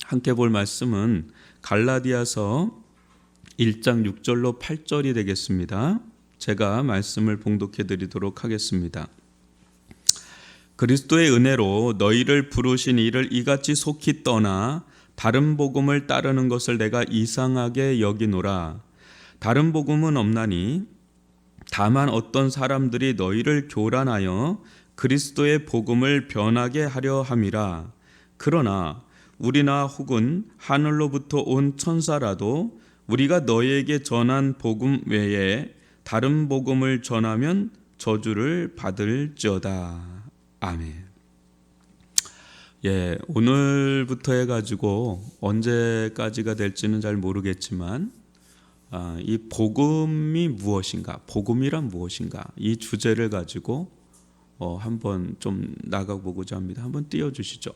함께 볼 말씀은 갈라디아서 1장 6절로 8절이 되겠습니다. 제가 말씀을 봉독해 드리도록 하겠습니다. 그리스도의 은혜로 너희를 부르신 이를 이같이 속히 떠나 다른 복음을 따르는 것을 내가 이상하게 여기노라. 다른 복음은 없나니 다만 어떤 사람들이 너희를 교란하여 그리스도의 복음을 변하게 하려 함이라. 그러나 우리나 혹은 하늘로부터 온 천사라도 우리가 너희에게 전한 복음 외에 다른 복음을 전하면 저주를 받을지어다. 아멘. 오늘부터 해가지고 언제까지가 될지는 잘 모르겠지만 이 복음이 무엇인가, 복음이란 무엇인가, 이 주제를 가지고 한번 좀 나가보고자 합니다. 한번 띄워주시죠.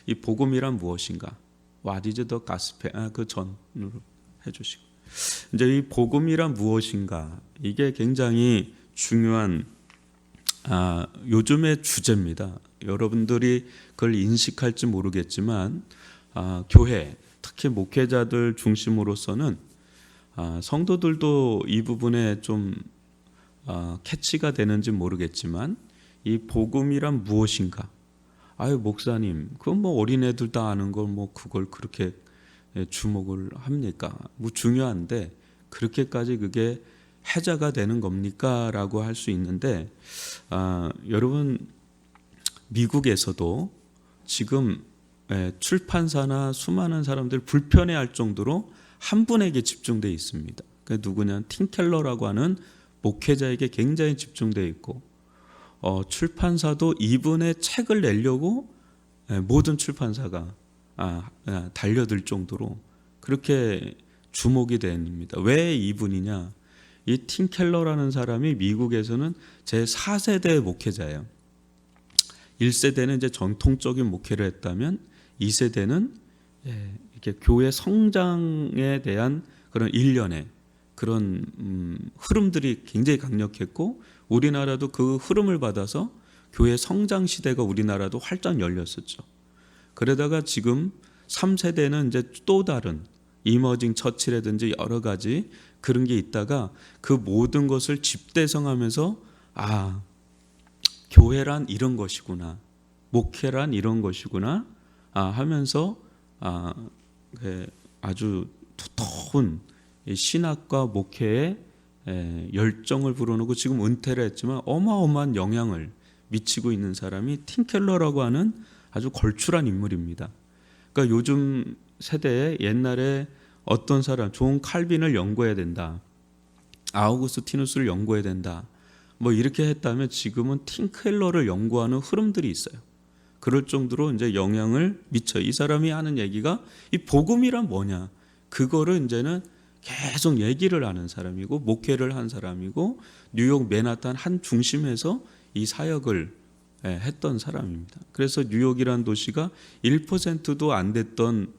이 복음이란 무엇인가? What is the gospel? 그 전으로 해주시고. 이제 이 복음이란 무엇인가? 이게 굉장히 중요한 요즘의 주제입니다. 여러분들이 그걸 인식할지 모르겠지만 교회, 특히 목회자들 중심으로서는 성도들도 이 부분에 좀 캐치가 되는지 모르겠지만 이 복음이란 무엇인가? 아유 목사님, 그건 뭐 어린애들 다 아는 걸 뭐 그걸 그렇게 주목을 합니까? 뭐 중요한데 그렇게까지 그게 해자가 되는 겁니까? 라고 할 수 있는데 여러분 미국에서도 지금 출판사나 수많은 사람들이 불편해할 정도로 한 분에게 집중되어 있습니다. 그 누구냐? 팀 켈러라고 하는 목회자에게 굉장히 집중되어 있고 출판사도 이분의 책을 내려고 모든 출판사가 달려들 정도로 그렇게 주목이 됩니다. 왜 이분이냐? 이 팀 켈러라는 사람이 미국에서는 제4세대 목회자예요. 1세대는 이제 전통적인 목회를 했다면 2세대는 이렇게 교회 성장에 대한 그런 일련의 그런 흐름들이 굉장히 강력했고 우리나라도 그 흐름을 받아서 교회 성장 시대가 우리나라도 활짝 열렸었죠. 그러다가 지금 3세대는 이제 또 다른 이머징 처치라든지 여러 가지 그런 게 있다가 그 모든 것을 집대성하면서 교회란 이런 것이구나, 목회란 이런 것이구나 하면서 아주 두터운 신학과 목회에 열정을 불어넣고 지금 은퇴를 했지만 어마어마한 영향을 미치고 있는 사람이 팀 켈러라고 하는 아주 걸출한 인물입니다. 그러니까 요즘 세대에 옛날에 어떤 사람 존 칼빈을 연구해야 된다, 아우구스티누스를 연구해야 된다, 뭐 이렇게 했다면 지금은 팀 켈러를 연구하는 흐름들이 있어요. 그럴 정도로 이제 영향을 미쳐. 이 사람이 하는 얘기가 이 복음이란 뭐냐? 그거를 이제는 계속 얘기를 하는 사람이고 목회를 한 사람이고 뉴욕 맨하탄 한 중심에서 이 사역을 했던 사람입니다. 그래서 뉴욕이란 도시가 1%도 안 됐던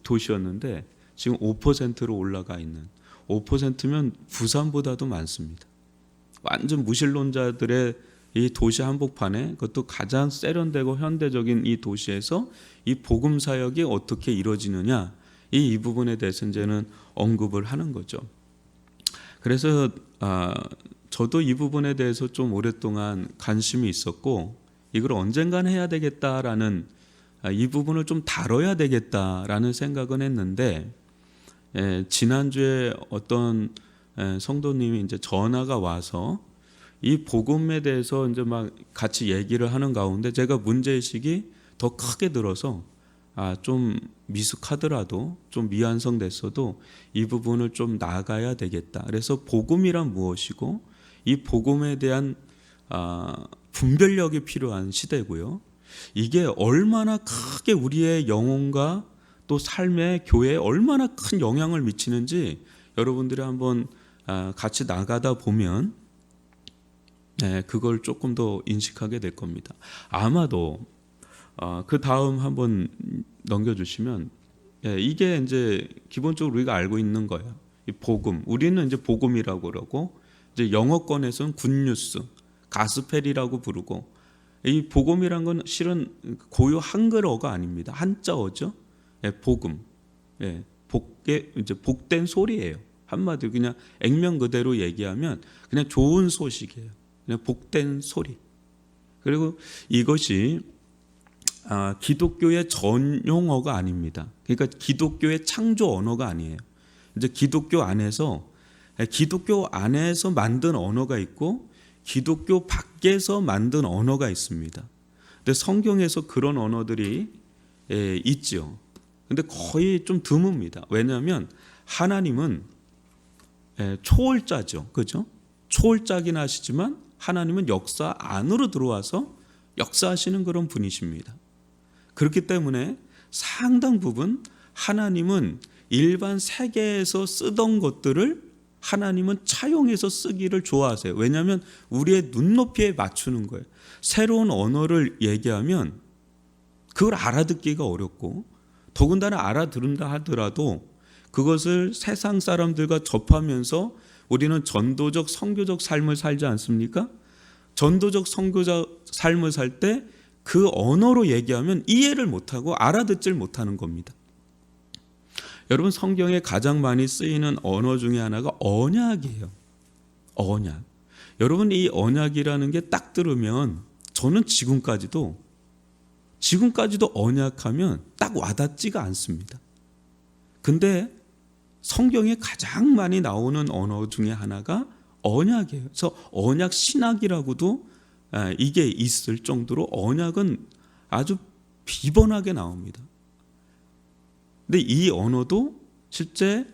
도시였는데 지금 5%로 올라가 있는, 5%면 부산보다도 많습니다. 완전 무신론자들의 이 도시 한복판에, 그것도 가장 세련되고 현대적인 이 도시에서 이 복음 사역이 어떻게 이루어지느냐, 이 부분에 대해서 이제는 언급을 하는 거죠. 그래서 저도 이 부분에 대해서 좀 오랫동안 관심이 있었고 이걸 언젠간 해야 되겠다라는, 이 부분을 좀 다뤄야 되겠다라는 생각은 했는데 지난주에 어떤 성도님이 이제 전화가 와서 이 복음에 대해서 이제 막 같이 얘기를 하는 가운데 제가 문제의식이 더 크게 들어서 좀 미숙하더라도 좀 미완성됐어도 이 부분을 좀 나가야 되겠다. 그래서 복음이란 무엇이고 이 복음에 대한 분별력이 필요한 시대고요. 이게 얼마나 크게 우리의 영혼과 또 삶의 교회에 얼마나 큰 영향을 미치는지 여러분들이 한번 같이 나가다 보면 그걸 조금 더 인식하게 될 겁니다. 아마도 그 다음 한번 넘겨주시면 이게 이제 기본적으로 우리가 알고 있는 거예요. 이 복음, 우리는 이제 복음이라고 그러고 이제 영어권에서는 굿뉴스, 가스펠이라고 부르고, 이 복음이란 건 실은 고유 한글어가 아닙니다. 한자어죠. 복음, 복의 이제 복된 소리예요. 한마디로 그냥 액면 그대로 얘기하면 그냥 좋은 소식이에요. 그냥 복된 소리. 그리고 이것이 기독교의 전용어가 아닙니다. 그러니까 기독교의 창조 언어가 아니에요. 이제 기독교 안에서 만든 언어가 있고 기독교 밖에서 만든 언어가 있습니다. 근데 성경에서 그런 언어들이 있죠. 근데 거의 좀 드뭅니다. 왜냐하면 하나님은 초월자죠. 그죠? 초월자긴 하시지만 하나님은 역사 안으로 들어와서 역사하시는 그런 분이십니다. 그렇기 때문에 상당 부분 하나님은 일반 세계에서 쓰던 것들을 하나님은 차용해서 쓰기를 좋아하세요. 왜냐하면 우리의 눈높이에 맞추는 거예요. 새로운 언어를 얘기하면 그걸 알아듣기가 어렵고 더군다나 알아들은다 하더라도 그것을 세상 사람들과 접하면서 우리는 전도적 선교적 삶을 살지 않습니까? 전도적 선교적 삶을 살 때 그 언어로 얘기하면 이해를 못하고 알아듣질 못하는 겁니다. 여러분, 성경에 가장 많이 쓰이는 언어 중에 하나가 언약이에요. 언약. 여러분, 이 언약이라는 게 딱 들으면 저는 지금까지도 언약하면 딱 와닿지가 않습니다. 근데 성경에 가장 많이 나오는 언어 중에 하나가 언약이에요. 그래서 언약 신학이라고도 이게 있을 정도로 언약은 아주 비번하게 나옵니다. 근데 이 언어도 실제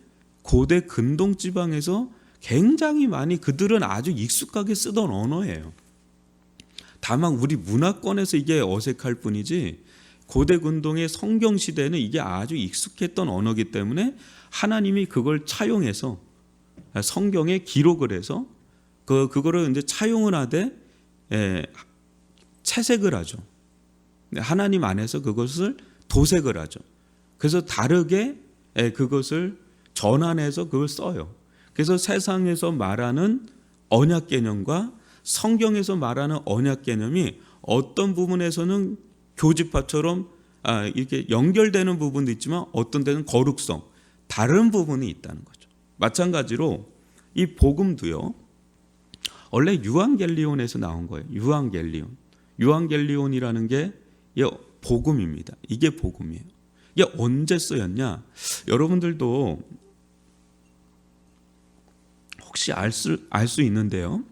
고대 근동 지방에서 굉장히 많이 그들은 아주 익숙하게 쓰던 언어예요. 다만 우리 문화권에서 이게 어색할 뿐이지 고대 근동의 성경 시대는 이게 아주 익숙했던 언어이기 때문에 하나님이 그걸 차용해서 성경에 기록을 해서 그거를 이제 차용을 하되 채색을 하죠. 하나님 안에서 그것을 도색을 하죠. 그래서 다르게 그것을 전환해서 그걸 써요. 그래서 세상에서 말하는 언약 개념과 성경에서 말하는 언약 개념이 어떤 부분에서는 교집합처럼 이렇게 연결되는 부분도 있지만 어떤 데는 거룩성, 다른 부분이 있다는 거죠. 마찬가지로 이 복음도요. 원래 유앙겔리온에서 나온 거예요. 유앙겔리온이라는 게 복음입니다. 이게 복음이에요. 이게 언제 쓰였냐? 여러분들도 혹시 알 수 있는데요.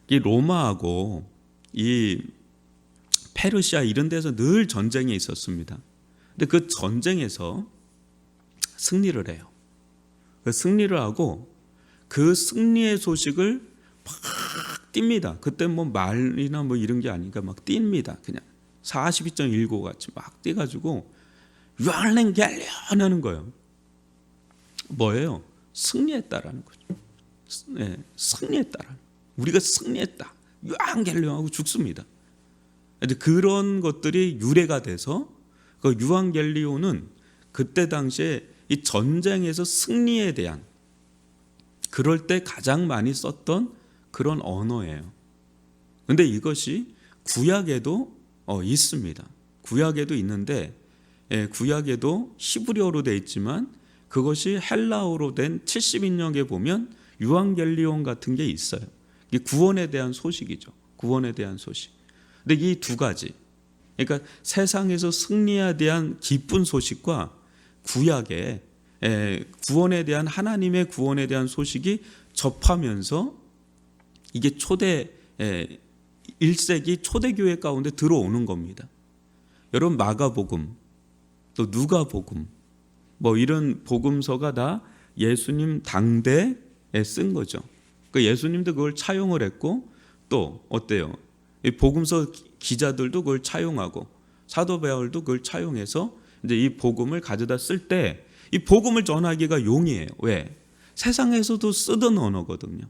이 로마하고 이 페르시아 이런 데서 늘 전쟁이 있었습니다. 근데 그 전쟁에서 승리를 해요. 그 승리를 하고 그 승리의 소식을 막 띱니다. 그때 뭐 말이나 뭐 이런 게 아니니까 막 띱니다. 그냥 42.19 같이 막 띄가지고 유알랭갤리온 하는 거예요. 뭐예요? 승리했다라는 거죠. 승리했다라는. 우리가 승리했다. 유앙겔리온하고 죽습니다. 그런 것들이 유래가 돼서 그 유앙겔리온은 그때 당시에 이 전쟁에서 승리에 대한 그럴 때 가장 많이 썼던 그런 언어예요. 근데 이것이 구약에도 있습니다. 구약에도 있는데 구약에도 히브리어로 되어 있지만 그것이 헬라어로 된 70인역에 보면 유앙겔리온 같은 게 있어요. 이게 구원에 대한 소식이죠. 구원에 대한 소식. 근데 이 두 가지, 그러니까 세상에서 승리에 대한 기쁜 소식과 구약의 구원에 대한 하나님의 구원에 대한 소식이 접하면서 이게 초대 1세기 초대교회 가운데 들어오는 겁니다. 여러분, 마가복음 또 누가복음 뭐 이런 복음서가 다 예수님 당대에 쓴 거죠. 그 예수님도 그걸 차용을 했고 또 어때요? 이 복음서 기자들도 그걸 차용하고 사도 바울도 그걸 차용해서 이제 이 복음을 가져다 쓸 때 이 복음을 전하기가 용이해요. 왜? 세상에서도 쓰던 언어거든요.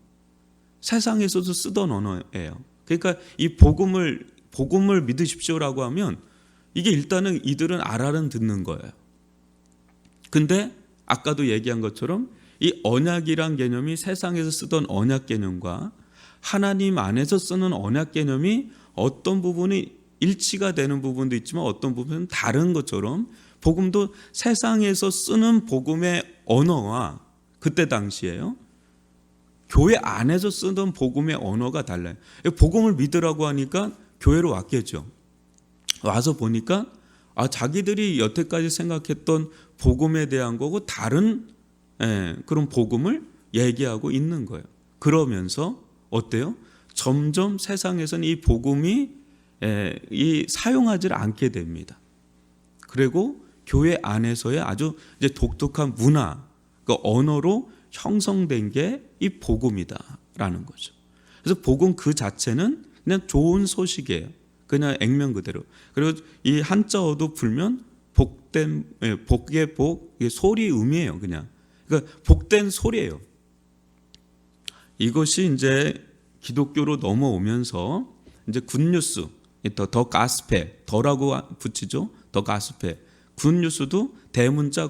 세상에서도 쓰던 언어예요. 그러니까 이 복음을 믿으십시오라고 하면 이게 일단은 이들은 알아는 듣는 거예요. 근데 아까도 얘기한 것처럼 이 언약이란 개념이 세상에서 쓰던 언약 개념과 하나님 안에서 쓰는 언약 개념이 어떤 부분이 일치가 되는 부분도 있지만 어떤 부분은 다른 것처럼 복음도 세상에서 쓰는 복음의 언어와 그때 당시에요. 교회 안에서 쓰던 복음의 언어가 달라요. 복음을 믿으라고 하니까 교회로 왔겠죠. 와서 보니까 자기들이 여태까지 생각했던 복음에 대한 거고 다른 그런 복음을 얘기하고 있는 거예요. 그러면서 어때요? 점점 세상에서는 이 복음이 사용하지 않게 됩니다. 그리고 교회 안에서의 아주 이제 독특한 문화, 그 언어로 형성된 게 이 복음이다라는 거죠. 그래서 복음 그 자체는 그냥 좋은 소식이에요. 그냥 액면 그대로. 그리고 이 한자어도 풀면 복된, 복의 복, 소리 의미예요. 그냥. 그러니까 복된 소리예요. 이것이 이제 기독교로 넘어오면서 이제 굿뉴스, 더 가스페, 더라고 붙이죠. 더 가스페. 굿뉴스도 대문자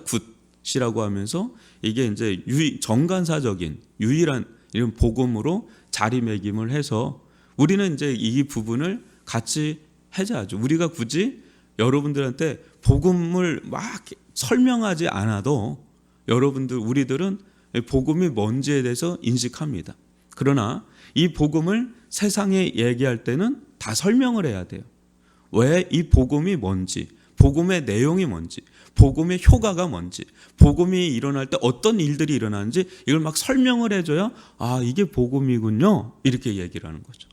굿이라고 하면서 이게 이제 정관사적인 유일한 이런 복음으로 자리매김을 해서 우리는 이제 이 부분을 같이 해자하죠. 우리가 굳이 여러분들한테 복음을 막 설명하지 않아도 우리들은 복음이 뭔지에 대해서 인식합니다. 그러나 이 복음을 세상에 얘기할 때는 다 설명을 해야 돼요. 왜 이 복음이 뭔지, 복음의 내용이 뭔지, 복음의 효과가 뭔지, 복음이 일어날 때 어떤 일들이 일어나는지 이걸 막 설명을 해줘야 이게 복음이군요 이렇게 얘기를 하는 거죠.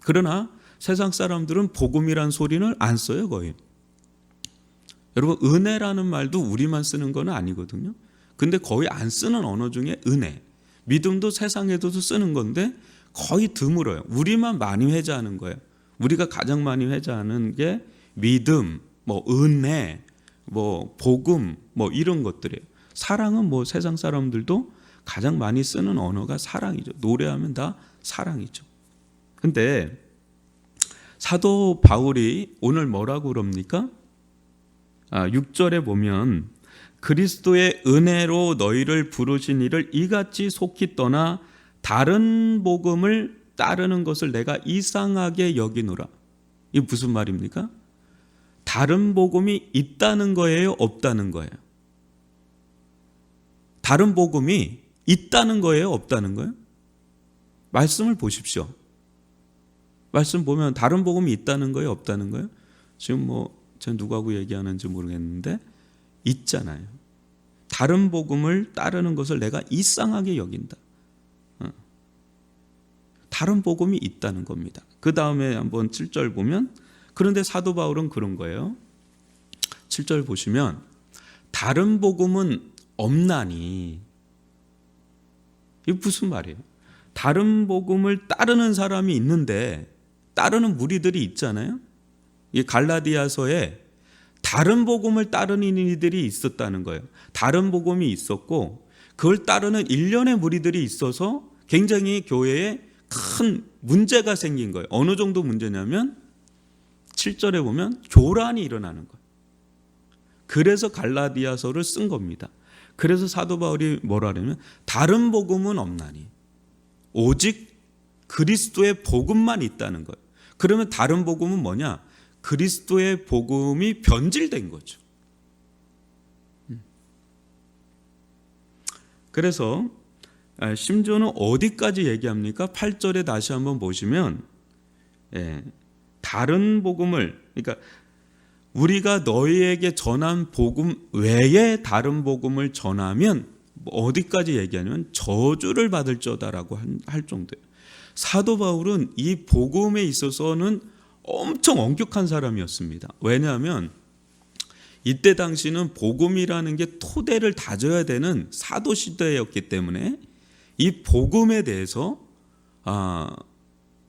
그러나 세상 사람들은 복음이란 소리는 안 써요 거의. 여러분 은혜라는 말도 우리만 쓰는 건 아니거든요. 근데 거의 안 쓰는 언어 중에 은혜, 믿음도 세상에서도 쓰는 건데 거의 드물어요. 우리만 많이 회자하는 거예요. 우리가 가장 많이 회자하는 게 믿음, 은혜, 복음, 이런 것들이에요. 사랑은 세상 사람들도 가장 많이 쓰는 언어가 사랑이죠. 노래하면 다 사랑이죠. 근데 사도 바울이 오늘 뭐라고 그럽니까? 6절에 보면 그리스도의 은혜로 너희를 부르신 이를 이같이 속히 떠나 다른 복음을 따르는 것을 내가 이상하게 여기노라. 이게 무슨 말입니까? 다른 복음이 있다는 거예요? 없다는 거예요? 다른 복음이 있다는 거예요? 없다는 거예요? 말씀을 보십시오. 말씀 보면 다른 복음이 있다는 거예요? 없다는 거예요? 지금 제가 누구하고 얘기하는지 모르겠는데 있잖아요. 다른 복음을 따르는 것을 내가 이상하게 여긴다. 다른 복음이 있다는 겁니다. 그 다음에 한번 7절 보면 그런데 사도 바울은 그런 거예요. 7절 보시면 다른 복음은 없나니, 이게 무슨 말이에요? 다른 복음을 따르는 사람이 있는데 따르는 무리들이 있잖아요. 이 갈라디아서에 다른 복음을 따르는 이들이 있었다는 거예요. 다른 복음이 있었고 그걸 따르는 일련의 무리들이 있어서 굉장히 교회에 큰 문제가 생긴 거예요. 어느 정도 문제냐면 7절에 보면 교란이 일어나는 거예요. 그래서 갈라디아서를 쓴 겁니다. 그래서 사도 바울이 뭐라 하냐면 다른 복음은 없나니 오직 그리스도의 복음만 있다는 거예요. 그러면 다른 복음은 뭐냐? 그리스도의 복음이 변질된 거죠. 그래서 심지어는 어디까지 얘기합니까? 8절에 다시 한번 보시면 다른 복음을, 그러니까 우리가 너희에게 전한 복음 외에 다른 복음을 전하면 어디까지 얘기하냐면 저주를 받을 자다라고 할 정도예요. 사도 바울은 이 복음에 있어서는 엄청 엄격한 사람이었습니다. 왜냐하면 이때 당시는 복음이라는 게 토대를 다져야 되는 사도 시대였기 때문에 이 복음에 대해서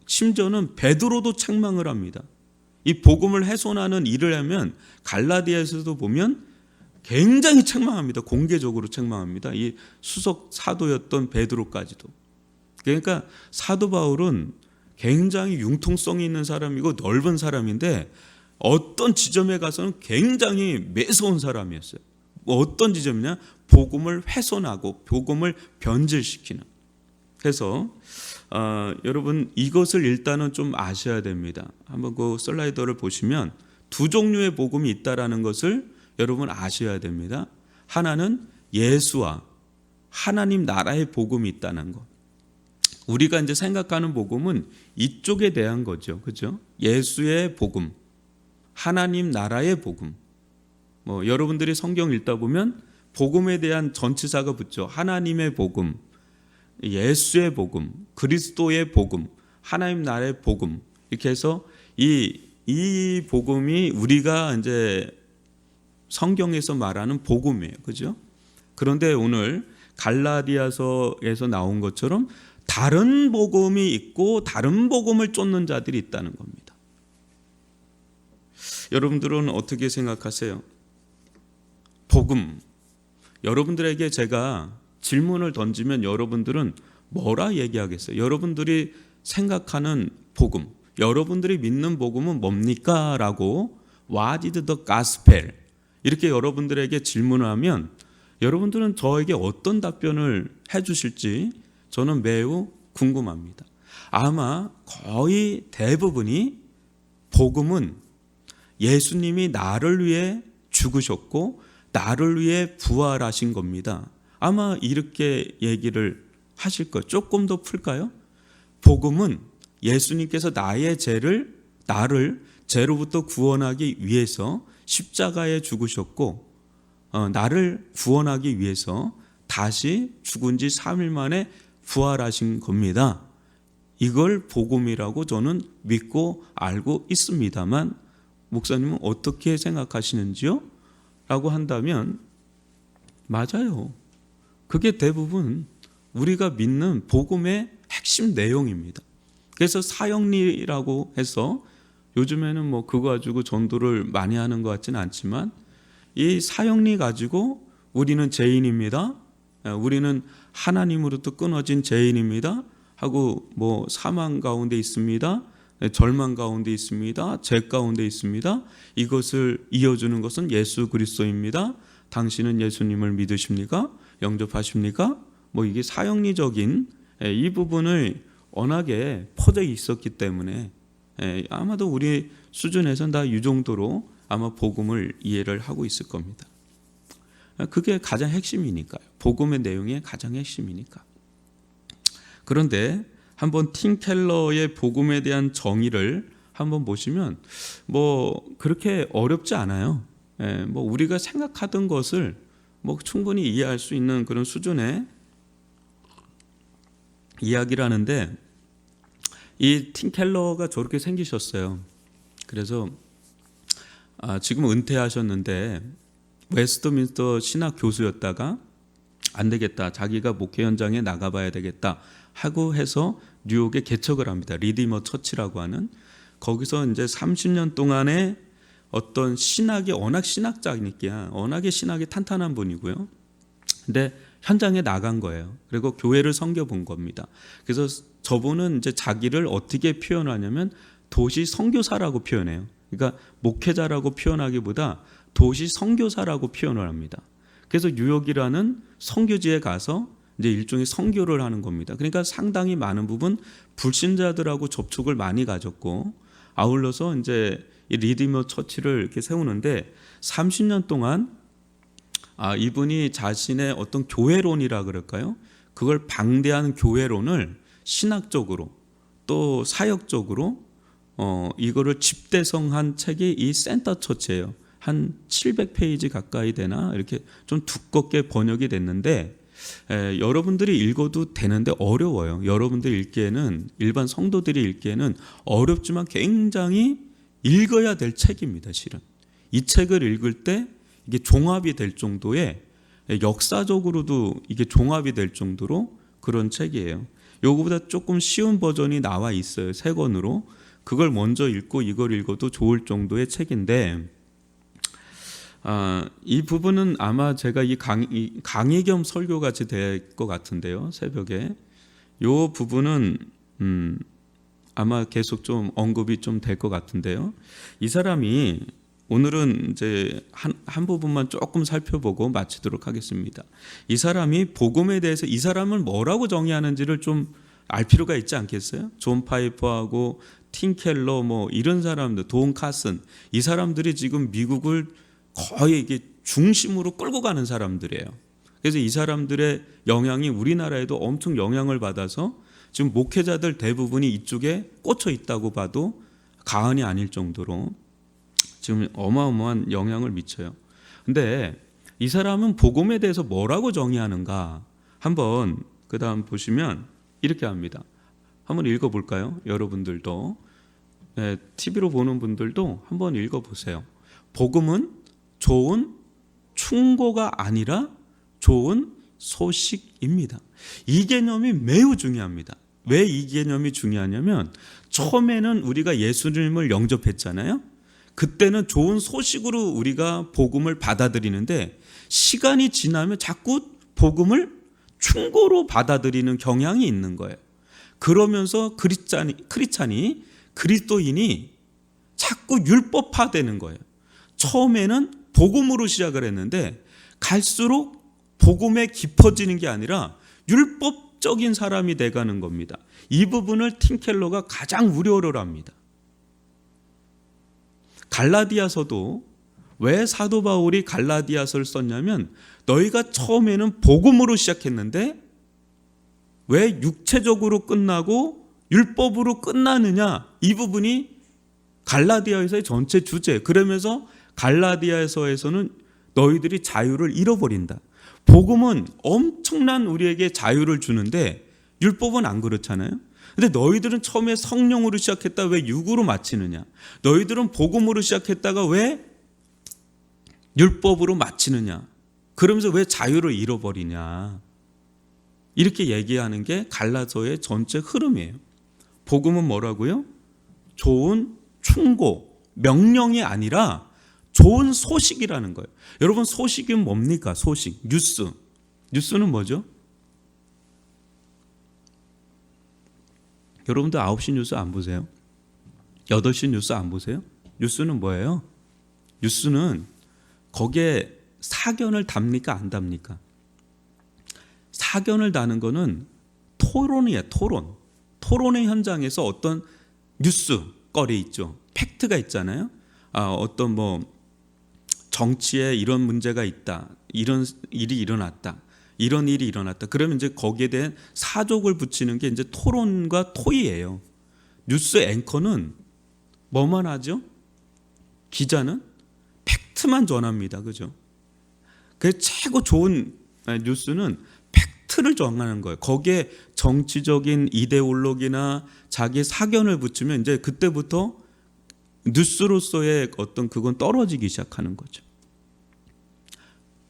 심지어는 베드로도 책망을 합니다. 이 복음을 훼손하는 일을 하면 갈라디아에서도 보면 굉장히 책망합니다. 공개적으로 책망합니다. 이 수석 사도였던 베드로까지도. 그러니까 사도 바울은 굉장히 융통성이 있는 사람이고 넓은 사람인데 어떤 지점에 가서는 굉장히 매서운 사람이었어요. 어떤 지점이냐? 복음을 훼손하고 복음을 변질시키는. 그래서 여러분 이것을 일단은 좀 아셔야 됩니다. 한번 그 슬라이더를 보시면 두 종류의 복음이 있다라는 것을 여러분 아셔야 됩니다. 하나는 예수와 하나님 나라의 복음이 있다는 것. 우리가 이제 생각하는 복음은 이쪽에 대한 거죠. 그죠? 예수의 복음, 하나님 나라의 복음. 여러분들이 성경 읽다 보면 복음에 대한 전치사가 붙죠. 하나님의 복음, 예수의 복음, 그리스도의 복음, 하나님 나라의 복음. 이렇게 해서 이 복음이 우리가 이제 성경에서 말하는 복음이에요. 그죠? 그런데 오늘 갈라디아서에서 나온 것처럼 다른 복음이 있고 다른 복음을 쫓는 자들이 있다는 겁니다. 여러분들은 어떻게 생각하세요? 복음. 여러분들에게 제가 질문을 던지면 여러분들은 뭐라 얘기하겠어요? 여러분들이 생각하는 복음, 여러분들이 믿는 복음은 뭡니까? 라고 What is the gospel? 이렇게 여러분들에게 질문을 하면 여러분들은 저에게 어떤 답변을 해주실지 저는 매우 궁금합니다. 아마 거의 대부분이 복음은 예수님이 나를 위해 죽으셨고 나를 위해 부활하신 겁니다. 아마 이렇게 얘기를 하실 거예요. 조금 더 풀까요? 복음은 예수님께서 나를 죄로부터 구원하기 위해서 십자가에 죽으셨고 나를 구원하기 위해서 다시 죽은 지 3일 만에 부활하신 겁니다. 이걸 복음이라고 저는 믿고 알고 있습니다만 목사님은 어떻게 생각하시는지요? 라고 한다면 맞아요. 그게 대부분 우리가 믿는 복음의 핵심 내용입니다. 그래서 사형리라고 해서 요즘에는 그거 가지고 전도를 많이 하는 것 같지는 않지만 이 사형리 가지고 우리는 죄인입니다. 우리는 하나님으로부터 끊어진 죄인입니다. 하고 사망 가운데 있습니다. 절망 가운데 있습니다. 죄 가운데 있습니다. 이것을 이어주는 것은 예수 그리스도입니다. 당신은 예수님을 믿으십니까? 영접하십니까? 이게 사형리적인 이 부분을 워낙에 퍼져 있었기 때문에 아마도 우리 수준에서는 다 이 정도로 아마 복음을 이해를 하고 있을 겁니다. 그게 가장 핵심이니까요. 복음의 내용의 가장 핵심이니까. 그런데 한번 팀 켈러의 복음에 대한 정의를 한번 보시면 그렇게 어렵지 않아요. 우리가 생각하던 것을 충분히 이해할 수 있는 그런 수준의 이야기를 하는데 이 팀 켈러가 저렇게 생기셨어요. 그래서 지금 은퇴하셨는데 웨스트민스터 신학 교수였다가 안 되겠다. 자기가 목회 현장에 나가봐야 되겠다 하고 해서 뉴욕에 개척을 합니다. 리디머 처치라고 하는 거기서 이제 30년 동안의 어떤 신학이 워낙 신학자니까 워낙에 신학이 탄탄한 분이고요. 근데 현장에 나간 거예요. 그리고 교회를 섬겨본 겁니다. 그래서 저분은 이제 자기를 어떻게 표현하냐면 도시 선교사라고 표현해요. 그러니까 목회자라고 표현하기보다 도시 선교사라고 표현을 합니다. 그래서 뉴욕이라는 선교지에 가서 이제 일종의 선교를 하는 겁니다. 그러니까 상당히 많은 부분 불신자들하고 접촉을 많이 가졌고 아울러서 이제 이 리디머 처치를 이렇게 세우는데 30년 동안 이분이 자신의 어떤 교회론이라 그럴까요? 그걸 방대한 교회론을 신학적으로 또 사역적으로 이거를 집대성한 책이 이 센터 처치예요. 한 700페이지 가까이 되나 이렇게 좀 두껍게 번역이 됐는데 여러분들이 읽어도 되는데 어려워요. 여러분들이 읽기에는 일반 성도들이 읽기에는 어렵지만 굉장히 읽어야 될 책입니다. 실은 이 책을 읽을 때 이게 종합이 될 정도의 역사적으로도 이게 종합이 될 정도로 그런 책이에요. 요거보다 조금 쉬운 버전이 나와 있어요. 세 권으로. 그걸 먼저 읽고 이걸 읽어도 좋을 정도의 책인데 이 부분은 아마 제가 이 강의 겸 설교 같이 될 것 같은데요. 새벽에 이 부분은 아마 계속 좀 언급이 좀 될 것 같은데요. 이 사람이 오늘은 이제 한 부분만 조금 살펴보고 마치도록 하겠습니다. 이 사람이 복음에 대해서 이 사람을 뭐라고 정의하는지를 좀 알 필요가 있지 않겠어요? 존 파이퍼하고 팀 켈러 이런 사람들, 돈 카슨 이 사람들이 지금 미국을 거의 이게 중심으로 끌고 가는 사람들이에요. 그래서 이 사람들의 영향이 우리나라에도 엄청 영향을 받아서 지금 목회자들 대부분이 이쪽에 꽂혀 있다고 봐도 과언이 아닐 정도로 지금 어마어마한 영향을 미쳐요. 근데 이 사람은 복음에 대해서 뭐라고 정의하는가? 한번 그 다음 보시면 이렇게 합니다. 한번 읽어볼까요? 여러분들도 TV로 보는 분들도 한번 읽어보세요. 복음은 좋은 충고가 아니라 좋은 소식입니다. 이 개념이 매우 중요합니다. 왜 이 개념이 중요하냐면 처음에는 우리가 예수님을 영접했잖아요. 그때는 좋은 소식으로 우리가 복음을 받아들이는데 시간이 지나면 자꾸 복음을 충고로 받아들이는 경향이 있는 거예요. 그러면서 크리스찬이 그리스도인이 자꾸 율법화되는 거예요. 처음에는 복음으로 시작을 했는데 갈수록 복음에 깊어지는 게 아니라 율법적인 사람이 돼가는 겁니다. 이 부분을 팀 켈러가 가장 우려를 합니다. 갈라디아서도 왜 사도 바울이 갈라디아서를 썼냐면 너희가 처음에는 복음으로 시작했는데 왜 육체적으로 끝나고 율법으로 끝나느냐, 이 부분이 갈라디아에서의 전체 주제. 그러면서 갈라디아서에서는 너희들이 자유를 잃어버린다. 복음은 엄청난 우리에게 자유를 주는데 율법은 안 그렇잖아요. 근데 너희들은 처음에 성령으로 시작했다 왜 육으로 마치느냐? 너희들은 복음으로 시작했다가 왜 율법으로 마치느냐? 그러면서 왜 자유를 잃어버리냐? 이렇게 얘기하는 게 갈라서의 전체 흐름이에요. 복음은 뭐라고요? 좋은 충고, 명령이 아니라 좋은 소식이라는 거예요. 여러분, 소식은 뭡니까? 소식, 뉴스. 뉴스는 뭐죠? 여러분들 9시 뉴스 안 보세요? 8시 뉴스 안 보세요? 뉴스는 뭐예요? 뉴스는 거기에 사견을 답니까? 안 답니까? 사견을 다는 거는 토론이에요. 토론. 토론의 현장에서 어떤 뉴스거리 있죠. 팩트가 있잖아요. 어떤 정치에 이런 문제가 있다. 이런 일이 일어났다. 이런 일이 일어났다. 그러면 이제 거기에 대한 사족을 붙이는 게 이제 토론과 토의예요. 뉴스 앵커는 뭐만 하죠? 기자는 팩트만 전합니다. 그죠? 그래서 최고 좋은 뉴스는 팩트를 전하는 거예요. 거기에 정치적인 이데올로기나 자기 사견을 붙이면 이제 그때부터 뉴스로서의 어떤 그건 떨어지기 시작하는 거죠.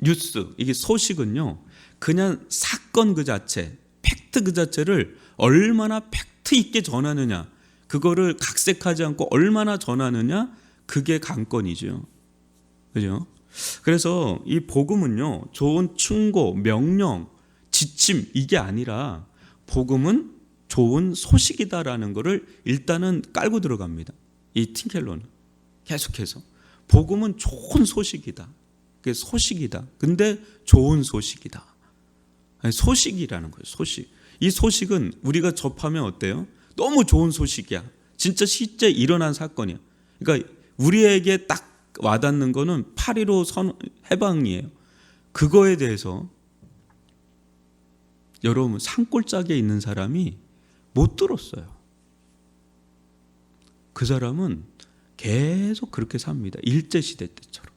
뉴스, 이게 소식은요, 그냥 사건 그 자체, 팩트 그 자체를 얼마나 팩트 있게 전하느냐, 그거를 각색하지 않고 얼마나 전하느냐, 그게 관건이죠. 그죠? 그래서 이 복음은요, 좋은 충고, 명령, 지침, 이게 아니라 복음은 좋은 소식이다라는 거를 일단은 깔고 들어갑니다. 이 팀켈러는 계속해서 복음은 좋은 소식이다. 그게 소식이다. 근데 좋은 소식이다. 소식이라는 거예요. 소식. 이 소식은 우리가 접하면 어때요? 너무 좋은 소식이야. 진짜 실제 일어난 사건이야. 그러니까 우리에게 딱 와닿는 거는 8.15 해방이에요. 그거에 대해서 여러분 산골짜기에 있는 사람이 못 들었어요. 그 사람은 계속 그렇게 삽니다. 일제시대 때처럼.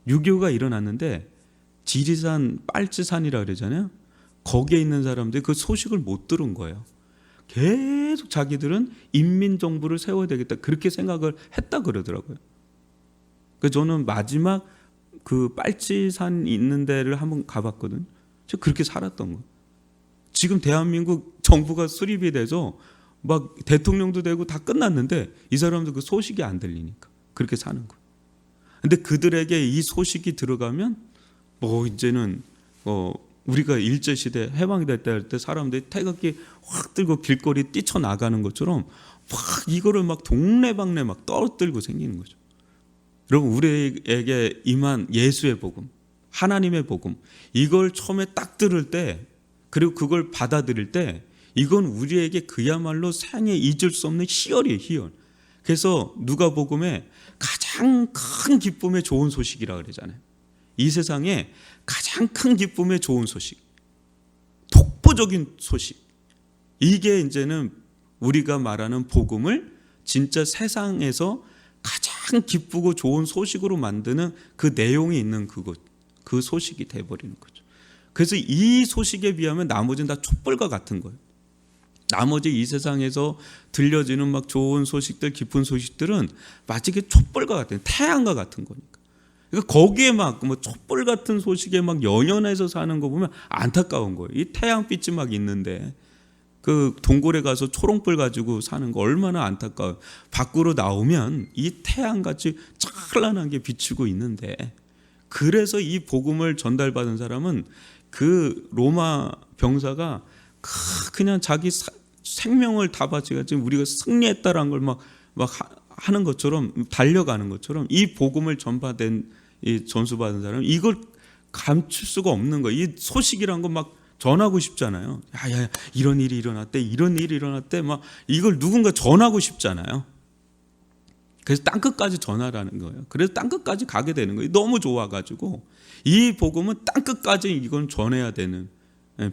6.25가 일어났는데 지리산, 빨치산이라 그러잖아요. 거기에 있는 사람들이 그 소식을 못 들은 거예요. 계속 자기들은 인민정부를 세워야 되겠다 그렇게 생각을 했다 그러더라고요. 그래서 저는 마지막 그 빨치산 있는 데를 한번 가봤거든요. 제가 그렇게 살았던 거예요. 지금 대한민국 정부가 수립이 돼서 막 대통령도 되고 다 끝났는데 이 사람들 그 소식이 안 들리니까 그렇게 사는 거예요. 근데 그들에게 이 소식이 들어가면 이제는 우리가 일제시대 해방이 됐다 할 때 사람들이 태극기 확 들고 길거리 뛰쳐나가는 것처럼 막 이거를 막 동네방네 막 떠들고 생기는 거죠. 여러분, 우리에게 임한 예수의 복음, 하나님의 복음, 이걸 처음에 딱 들을 때, 그리고 그걸 받아들일 때 이건 우리에게 그야말로 생애 잊을 수 없는 희열이에요. 희열. 그래서 누가복음에 가장 큰 기쁨의 좋은 소식이라 그러잖아요. 이 세상에 가장 큰 기쁨의 좋은 소식, 독보적인 소식, 이게 이제는 우리가 말하는 복음을 진짜 세상에서 가장 기쁘고 좋은 소식으로 만드는 그 내용이 있는 그 소식이 돼버리는 거죠. 그래서 이 소식에 비하면 나머지는 다 촛불과 같은 거예요. 나머지 이 세상에서 들려지는 막 좋은 소식들, 기쁜 소식들은 마치 그 촛불과 같은, 태양과 같은 거니까. 그러니까 거기에 막 뭐 촛불 같은 소식에 막 연연해서 사는 거 보면 안타까운 거예요. 이 태양빛이 막 있는데 그 동굴에 가서 초롱불 가지고 사는 거 얼마나 안타까워요. 밖으로 나오면 이 태양같이 찬란한 게 비추고 있는데, 그래서 이 복음을 전달받은 사람은 그 로마 병사가 그냥 자기 생명을 다 바치고 지금 우리가 승리했다라는 걸 막 하는 것처럼, 달려가는 것처럼 이 복음을 전수받은 사람은 이걸 감출 수가 없는 거예요. 이 소식이란 거 막 전하고 싶잖아요. 야, 이런 일이 일어났대, 이런 일이 일어났대, 막 이걸 누군가 전하고 싶잖아요. 그래서 땅끝까지 전하라는 거예요. 그래서 땅끝까지 가게 되는 거예요. 너무 좋아가지고 이 복음은 땅끝까지 이건 전해야 되는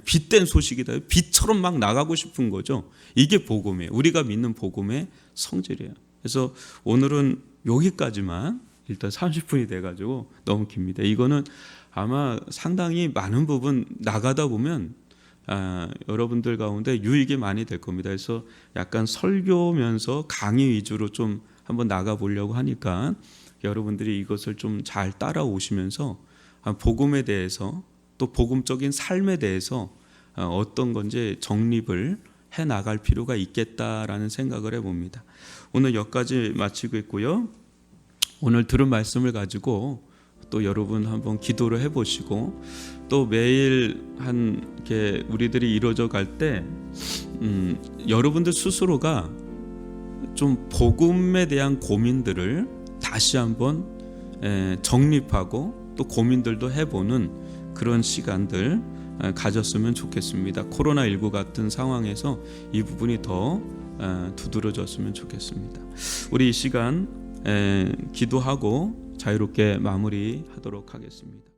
빛된 소식이다. 빛처럼 막 나가고 싶은 거죠. 이게 복음이에요. 우리가 믿는 복음의 성질이에요. 그래서 오늘은 여기까지만, 일단 30분이 돼가지고 너무 깁니다. 이거는 아마 상당히 많은 부분 나가다 보면 여러분들 가운데 유익이 많이 될 겁니다. 그래서 약간 설교면서 강의 위주로 좀 한번 나가 보려고 하니까 여러분들이 이것을 좀 잘 따라오시면서 복음에 대해서, 또 복음적인 삶에 대해서 어떤 건지 정립을 해 나갈 필요가 있겠다라는 생각을 해봅니다. 오늘 여기까지 마치고 있고요. 오늘 들은 말씀을 가지고 또 여러분 한번 기도를 해보시고, 또 매일 이렇게 우리들이 이루어져 갈 때 여러분들 스스로가 좀 복음에 대한 고민들을 다시 한번 정립하고 또 고민들도 해보는 그런 시간들 가졌으면 좋겠습니다. 코로나19 같은 상황에서 이 부분이 더 두드러졌으면 좋겠습니다. 우리 이 시간 기도하고 자유롭게 마무리하도록 하겠습니다.